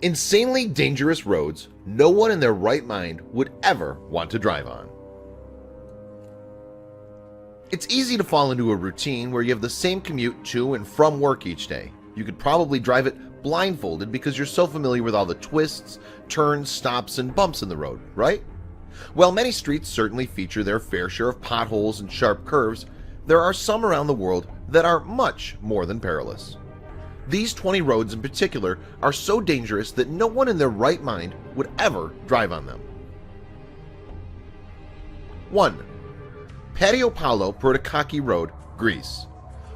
Insanely dangerous roads no one in their right mind would ever want to drive on. It's easy to fall into a routine where you have the same commute to and from work each day. You could probably drive it blindfolded because you're so familiar with all the twists, turns, stops, and bumps in the road, right? While many streets certainly feature their fair share of potholes and sharp curves, there are some around the world that are much more than perilous. These 20 roads in particular are so dangerous that no one in their right mind would ever drive on them. 1. Patio Paolo Protocoki Road, Greece.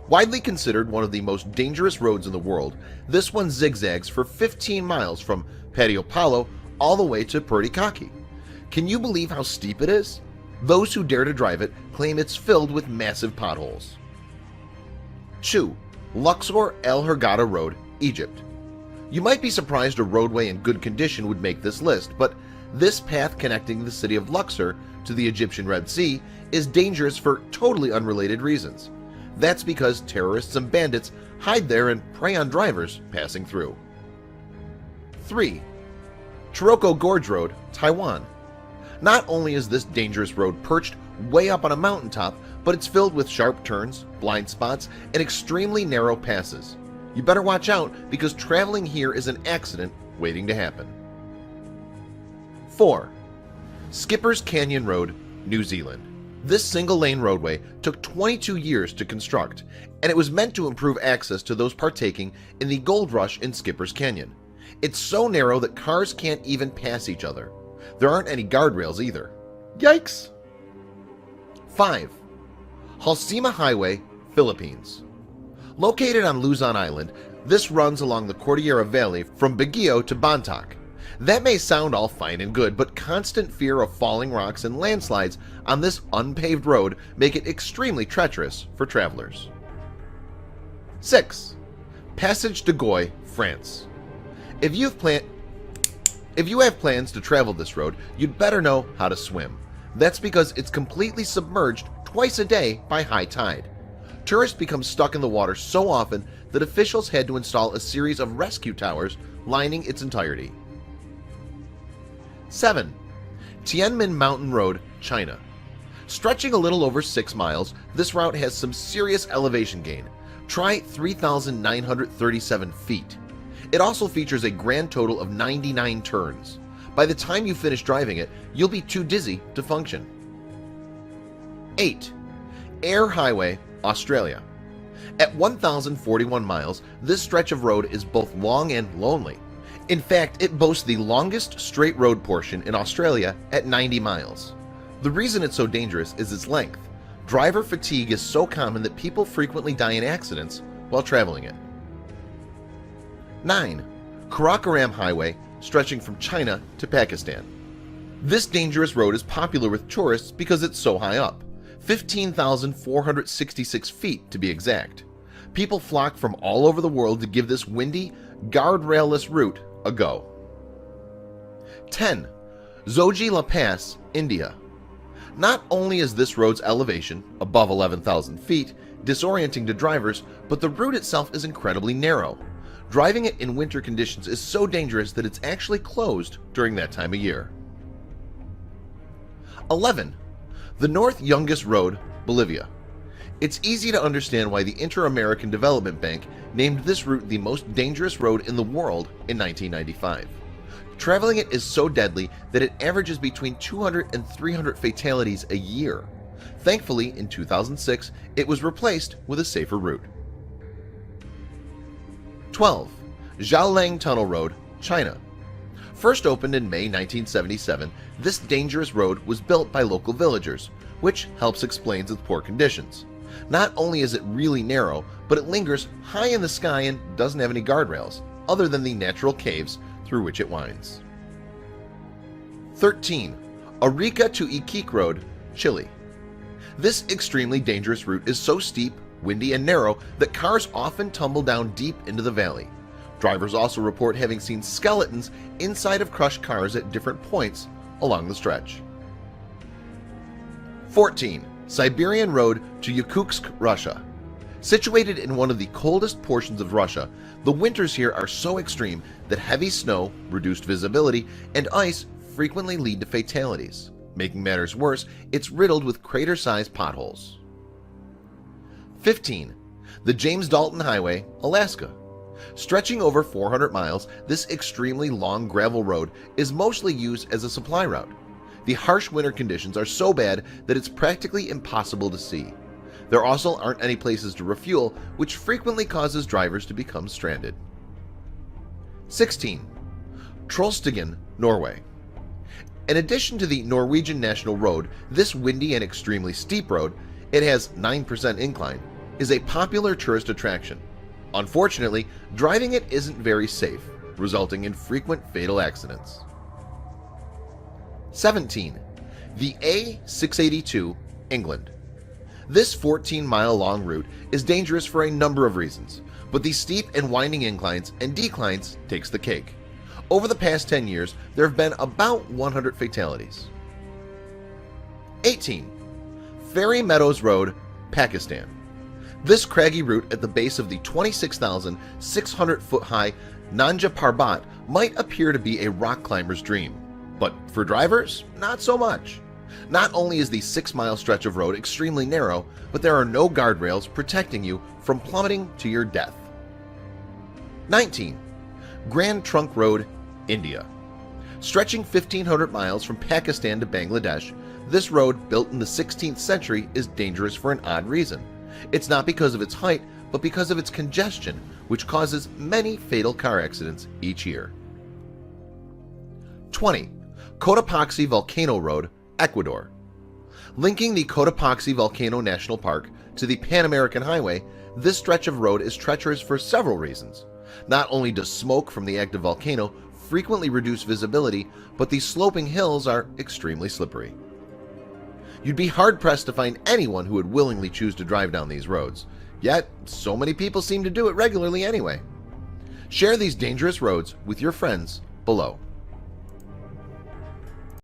Widely considered one of the most dangerous roads in the world, this one zigzags for 15 miles from Patio Paolo all the way to Protocoki. Can you believe how steep it is? Those who dare to drive it claim it's filled with massive potholes. 2. Luxor El Hurghada Road, Egypt. You might be surprised a roadway in good condition would make this list, but this path connecting the city of Luxor to the Egyptian Red Sea is dangerous for totally unrelated reasons. That's because terrorists and bandits hide there and prey on drivers passing through. 3. Taroko Gorge Road, Taiwan. Not only is this dangerous road perched way up on a mountaintop, but it's filled with sharp turns, blind spots, and extremely narrow passes. You better watch out because traveling here is an accident waiting to happen. 4. Skipper's Canyon Road, New Zealand. This single-lane roadway took 22 years to construct, and it was meant to improve access to those partaking in the gold rush in Skipper's Canyon. It's so narrow that cars can't even pass each other. There aren't any guardrails either. Yikes! 5. Halsema Highway, Philippines. Located on Luzon Island, this runs along the Cordillera Valley from Baguio to Bontoc. That may sound all fine and good, but constant fear of falling rocks and landslides on this unpaved road make it extremely treacherous for travelers. 6. Passage de Goy, France. If you have plans to travel this road, you'd better know how to swim. That's because it's completely submerged twice a day by high tide. Tourists become stuck in the water so often that officials had to install a series of rescue towers lining its entirety. 7. Tianmen Mountain Road, China. Stretching a little over 6 miles, this route has some serious elevation gain. Try 3,937 feet. It also features a grand total of 99 turns. By the time you finish driving it, you'll be too dizzy to function. 8. Eyre Highway, Australia. At 1,041 miles, this stretch of road is both long and lonely. In fact, it boasts the longest straight road portion in Australia at 90 miles. The reason it's so dangerous is its length. Driver fatigue is so common that people frequently die in accidents while traveling it. 9. Karakoram Highway, stretching from China to Pakistan. This dangerous road is popular with tourists because it's so high up, 15,466 feet to be exact. People flock from all over the world to give this windy, guardrail-less route a go. 10. Zoji La Pass, India. Not only is this road's elevation, above 11,000 feet, disorienting to drivers, but the route itself is incredibly narrow. Driving it in winter conditions is so dangerous that it's actually closed during that time of year. 11. The North Yungas Road, Bolivia. It's easy to understand why the Inter-American Development Bank named this route the most dangerous road in the world in 1995. Traveling it is so deadly that it averages between 200 and 300 fatalities a year. Thankfully, in 2006, it was replaced with a safer route. 12. Zhaolang Tunnel Road, China. First opened in May 1977, this dangerous road was built by local villagers, which helps explain its poor conditions. Not only is it really narrow, but it lingers high in the sky and doesn't have any guardrails, other than the natural caves through which it winds. 13. Arica to Iquique Road, Chile. This extremely dangerous route is so steep, windy, and narrow that cars often tumble down deep into the valley. Drivers also report having seen skeletons inside of crushed cars at different points along the stretch. 14. Siberian Road to Yakutsk, Russia. Situated in one of the coldest portions of Russia, the winters here are so extreme that heavy snow, reduced visibility, and ice frequently lead to fatalities. Making matters worse, it's riddled with crater-sized potholes. 15. The James Dalton Highway, Alaska. Stretching over 400 miles, this extremely long gravel road is mostly used as a supply route. The harsh winter conditions are so bad that it's practically impossible to see. There also aren't any places to refuel, which frequently causes drivers to become stranded. 16. Trollstigen, Norway. In addition to the Norwegian National Road, this windy and extremely steep road, it has 9% incline, is a popular tourist attraction. Unfortunately, driving it isn't very safe, resulting in frequent fatal accidents. 17. The A682, England. This 14-mile-long route is dangerous for a number of reasons, but the steep and winding inclines and declines takes the cake. Over the past 10 years, there have been about 100 fatalities. 18. Fairy Meadows Road, Pakistan. This craggy route at the base of the 26,600-foot-high Nanga Parbat might appear to be a rock climber's dream, but for drivers, not so much. Not only is the 6-mile stretch of road extremely narrow, but there are no guardrails protecting you from plummeting to your death. 19. Grand Trunk Road, India. Stretching 1,500 miles from Pakistan to Bangladesh, this road, built in the 16th century, is dangerous for an odd reason. It's not because of its height, but because of its congestion, which causes many fatal car accidents each year. 20. Cotopaxi Volcano Road, Ecuador. Linking the Cotopaxi Volcano National Park to the Pan American Highway, this stretch of road is treacherous for several reasons. Not only does smoke from the active volcano frequently reduce visibility, but the sloping hills are extremely slippery. You'd be hard-pressed to find anyone who would willingly choose to drive down these roads, yet so many people seem to do it regularly anyway. Share these dangerous roads with your friends below.